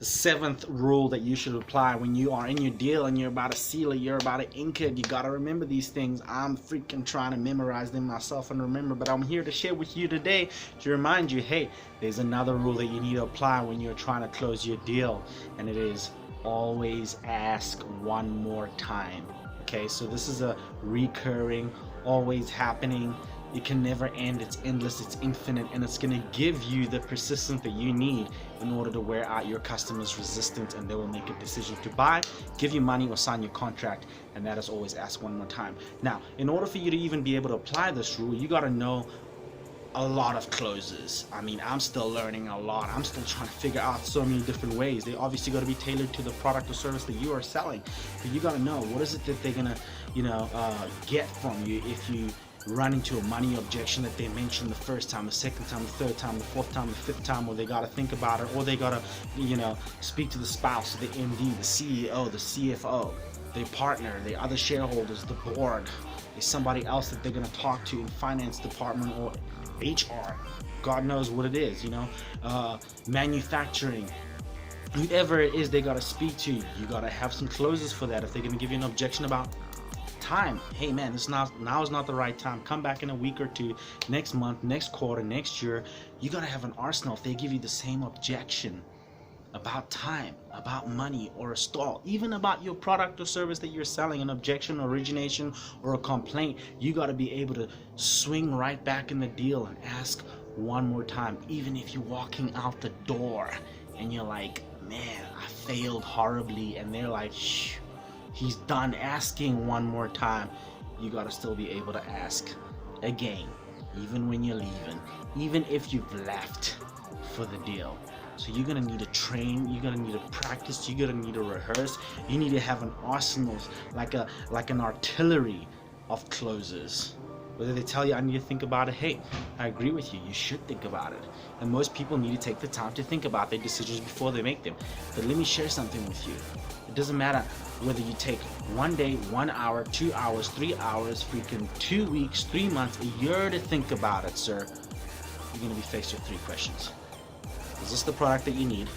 The seventh rule that you should apply when you are in your deal and you're about to seal it, you're about to ink it. You got to remember these things. I'm freaking trying to memorize them myself and remember, but I'm here to share with you today to remind you, hey, there's another rule that you need to apply when you're trying to close your deal, and it is always ask one more time. Okay, so this is a recurring, always happening. It can never end, it's endless, it's infinite, and it's going to give you the persistence that you need in order to wear out your customers' resistance, and they will make a decision to buy, give you money, or sign your contract. And that is always ask one more time. Now, in order for you to even be able to apply this rule, you got to know a lot of closes. I mean, I'm still learning a lot. I'm still trying to figure out so many different ways. They obviously got to be tailored to the product or service that you are selling, but you got to know what is it that they're gonna, get from you if you run into a money objection that they mentioned the first time, the second time, the third time, the fourth time, the fifth time, or they got to think about it, or they got to, speak to the spouse, the MD, the CEO, the CFO, their partner, the other shareholders, the board. There's somebody else that they're going to talk to in finance department or HR. God knows what it is, manufacturing. Whoever it is they got to speak to, you got to have some closes for that. If they're going to give you an objection about time, hey man, now is not the right time. Come back in a week or two, next month, next quarter, next year. You got to have an arsenal. If they give you the same objection about time, about money, or a stall, even about your product or service that you're selling, an objection, origination, or a complaint, you got to be able to swing right back in the deal and ask one more time. Even if you're walking out the door and you're like, man, I failed horribly, and they're like, shh, he's done asking one more time, you got to still be able to ask again, even when you're leaving, even if you've left for the deal. So you're gonna need to train, you're gonna need to practice, you're gonna need to rehearse, you need to have an arsenal, like an artillery of closes. Whether they tell you I need to think about it, hey, I agree with you, you should think about it. And most people need to take the time to think about their decisions before they make them. But let me share something with you. It doesn't matter whether you take 1 day, 1 hour, 2 hours, 3 hours, freaking 2 weeks, 3 months, a year to think about it, sir. You're gonna be faced with 3 questions. Is this the product that you need?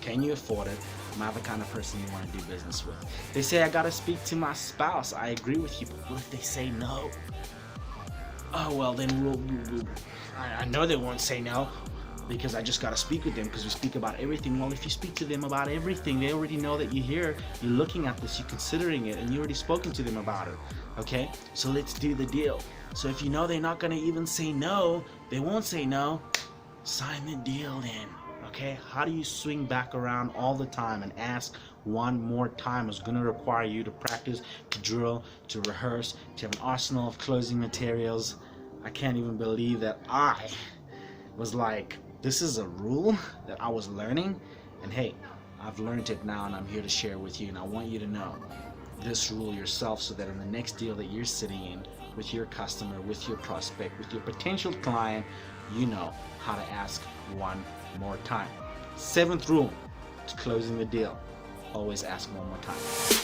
Can you afford it? Am I the kind of person you want to do business with? They say I gotta speak to my spouse. I agree with you, but what if they say no? Oh well, then I know they won't say no because I just gotta speak with them because we speak about everything. Well, if you speak to them about everything, they already know that you're here, you're looking at this, you're considering it, and you already spoken to them about it. Okay, so let's do the deal. So if you know they're not gonna even say no, they won't say no, sign the deal then. Okay, how do you swing back around all the time and ask one more time? It's going to require you to practice, to drill, to rehearse, to have an arsenal of closing materials. I can't even believe that I was like, this is a rule that I was learning, and hey, I've learned it now and I'm here to share with you, and I want you to know this rule yourself so that in the next deal that you're sitting in with your customer, with your prospect, with your potential client, you know how to ask one more time. 7th rule to closing the deal: always ask one more time.